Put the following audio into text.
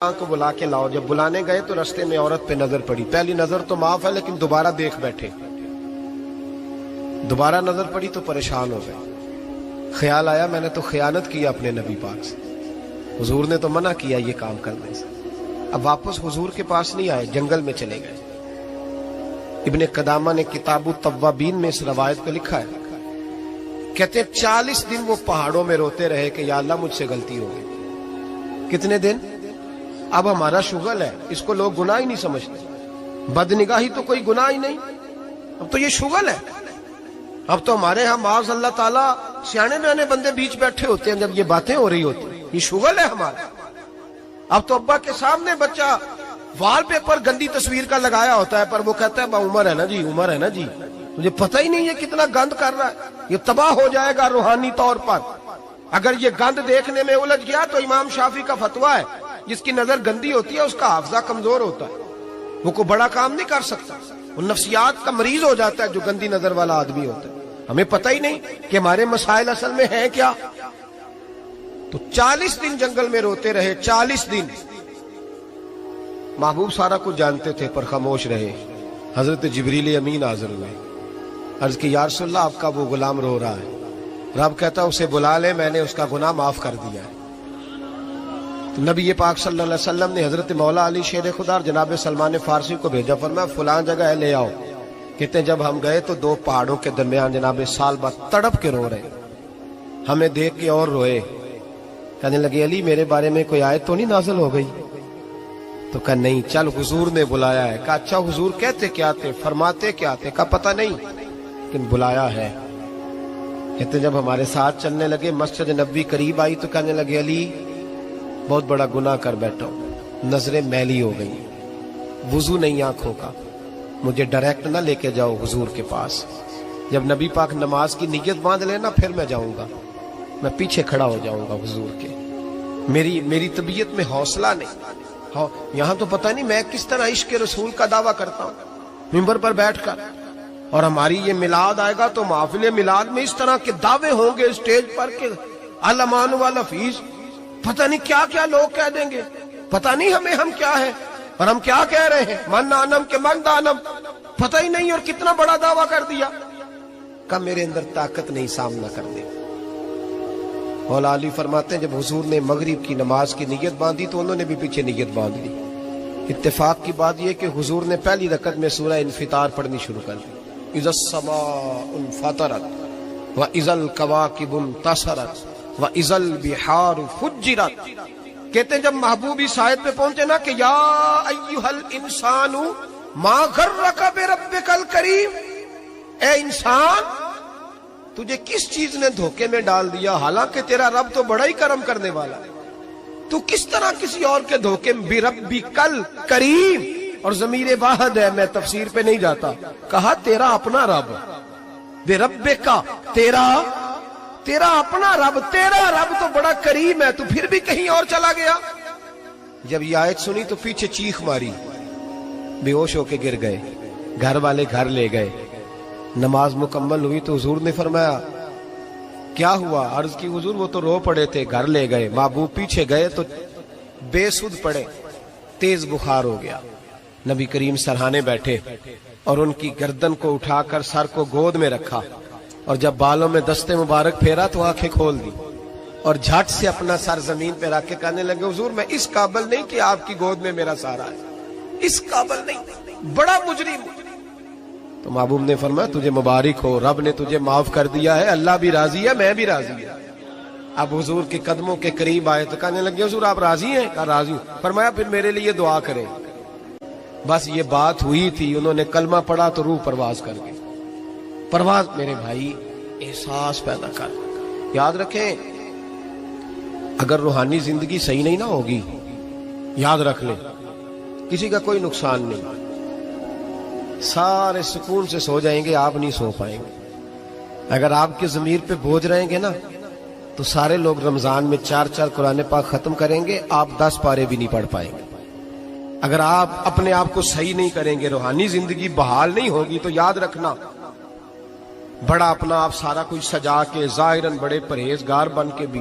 کو بلا کے لاؤ. جب بلانے گئے تو رستے میں عورت پہ نظر پڑی. پہلی نظر تو معاف ہے لیکن دوبارہ دیکھ بیٹھے. دوبارہ نظر پڑی تو پریشان ہو گئے. خیال آیا میں نے تو خیانت کی اپنے نبی پاک سے. حضور نے تو منع کیا یہ کام کرنے سے. اب واپس حضور کے پاس نہیں آئے, جنگل میں چلے گئے. ابن قدامہ نے کتاب التوابین میں اس روایت کو لکھا ہے. کہتے 40 دن وہ پہاڑوں میں روتے رہے کہ یا اللہ مجھ سے غلطی ہو گئی. کتنے دن؟ اب ہمارا شغل ہے, اس کو لوگ گناہ ہی نہیں سمجھتے. بدنگاہی تو کوئی گناہ ہی نہیں, اب تو یہ شغل ہے. اب تو ہمارے ہاں معاذ اللہ تعالیٰ سیانے بیانے بندے بیچ بیٹھے ہوتے ہیں جب یہ باتیں ہو رہی ہوتی ہیں. یہ شغل ہے ہمارا. اب تو ابا کے سامنے بچہ وال پیپر گندی تصویر کا لگایا ہوتا ہے پر وہ کہتا ہے عمر ہے نا جی, عمر ہے نا جی. مجھے پتہ ہی نہیں یہ کتنا گند کر رہا ہے. یہ تباہ ہو جائے گا روحانی طور پر. اگر یہ گند دیکھنے میں الجھ گیا تو امام شافعی کا فتویٰ ہے جس کی نظر گندی ہوتی ہے اس کا حافظہ کمزور ہوتا ہے, وہ کوئی بڑا کام نہیں کر سکتا. وہ نفسیات کا مریض ہو جاتا ہے جو گندی نظر والا آدمی ہوتا ہے. ہمیں پتہ ہی نہیں کہ ہمارے مسائل اصل میں ہیں کیا. تو 40 دن جنگل میں روتے رہے. 40 دن محبوب سارا کچھ جانتے تھے پر خاموش رہے. حضرت جبریل امین حاضر ہوئے. عرض کی یا رسول اللہ آپ کا وہ غلام رو رہا ہے. رب کہتا اسے بلا لے, میں نے اس کا گناہ معاف کر دیا ہے. تو نبی پاک صلی اللہ علیہ وسلم نے حضرت مولا علی شیر خدا اور جناب سلمان فارسی کو بھیجا, فرمایا فلاں جگہ ہے لے آؤ. کہتے ہیں جب ہم گئے تو 2 پہاڑوں کے درمیان جناب سالبہ تڑپ کے رو رہے. ہمیں دیکھ کے اور روئے. کہنے لگے علی میرے بارے میں کوئی آیت تو نہیں نازل ہو گئی؟ تو کہا نہیں, چل حضور نے بلایا ہے. کہا اچھا حضور کہتے کیا تھے, فرماتے کیا تھے؟ کہا پتہ نہیں لیکن بلایا ہے. کہتے جب ہمارے ساتھ چلنے لگے مسجد نبوی قریب آئی تو کہنے لگے علی بہت بڑا گناہ کر بیٹھا ہوں, نظریں میلی ہو گئی, وضو نہیں آنکھوں کا, مجھے ڈائریکٹ نہ لے کے جاؤ حضور کے پاس. جب نبی پاک نماز کی نیت باندھ لینا پھر میں جاؤں گا, میں پیچھے کھڑا ہو جاؤں گا حضور کے. میری طبیعت میں حوصلہ نہیں. یہاں تو پتہ نہیں میں کس طرح عشق رسول کا دعویٰ کرتا ہوں ممبر پر بیٹھ کر, اور ہماری یہ میلاد آئے گا تو محفل میلاد میں اس طرح کے دعوے ہوں گے اسٹیج پر کہ علمان والحفیظ, پتہ نہیں کیا کیا لوگ کہہ دیں گے. پتہ نہیں ہم کیا ہیں اور ہم کیا کہہ رہے ہیں. من آنم کے من دانم, پتہ ہی نہیں اور کتنا بڑا دعویٰ کر دیا. کہ میرے اندر طاقت نہیں سامنا کر دے. مولا علی فرماتے ہیں جب حضور نے مغرب کی نماز کی نیت باندھی تو انہوں نے بھی پیچھے نیت باندھ لی. اتفاق کی بات یہ کہ حضور نے پہلی رکعت میں سورہ انفطار پڑھنی شروع کر دی. اذا السماء انفطرت واذا الكواكب انتصرت واذا البحار فجرت. کہتے ہیں جب محبوب اس آیت پہ پہنچے نا کہ یا ایھا الانسان ما غرک بربک الکریم, اے انسان تجھے کس چیز نے دھوکے میں ڈال دیا, حالانکہ تیرا رب تو بڑا ہی کرم کرنے والا ہے. تو کس طرح کسی اور کے دھوکے میں بربک الکریم, اور ضمیر واحد ہے, میں تفسیر پہ نہیں جاتا. کہا تیرا اپنا رب, بربک کا تیرا اپنا رب, تیرا رب تو بڑا کریم ہے, تو پھر بھی کہیں اور چلا گیا. جب یہ آیت سنی تو پیچھے چیخ ماری, بے ہوش ہو کے گر گئے. گھر والے گھر لے گئے. نماز مکمل ہوئی تو حضور نے فرمایا کیا ہوا؟ عرض کی حضور وہ تو رو پڑے تھے, گھر لے گئے. محبوب پیچھے گئے تو بے سدھ پڑے, تیز بخار ہو گیا. نبی کریم سرہانے بیٹھے اور ان کی گردن کو اٹھا کر سر کو گود میں رکھا, اور جب بالوں میں دستے مبارک پھیرا تو آنکھیں کھول دی اور جھٹ سے اپنا سر زمین پہ رکھ کے کہنے لگے حضور میں اس قابل نہیں کہ آپ کی گود میں میرا سارا ہے, اس قابل نہیں, بڑا مجرم. تو محبوب نے فرمایا تجھے مبارک ہو, رب نے تجھے معاف کر دیا ہے, اللہ بھی راضی ہے, میں بھی راضی ہوں. اب حضور کے قدموں کے قریب آئے تو کہنے لگے حضور آپ راضی ہیں؟ کہا راضی ہوں. فرمایا پھر میرے لیے دعا کریں. بس یہ بات ہوئی تھی, انہوں نے کلمہ پڑھا تو روح پرواز کر گئی. پرواز میرے بھائی احساس پیدا کر. یاد رکھیں اگر روحانی زندگی صحیح نہیں نہ ہوگی, یاد رکھ لیں کسی کا کوئی نقصان نہیں. سارے سکون سے سو جائیں گے, آپ نہیں سو پائیں گے. اگر آپ کے ضمیر پہ بوجھ رہیں گے نا تو سارے لوگ رمضان میں 4 قرآن پاک ختم کریں گے, آپ 10 پارے بھی نہیں پڑھ پائیں گے. اگر آپ اپنے آپ کو صحیح نہیں کریں گے, روحانی زندگی بحال نہیں ہوگی, تو یاد رکھنا بڑا اپنا آپ سارا کچھ سجا کے ظاہراً بڑے پرہیزگار بن کے بھی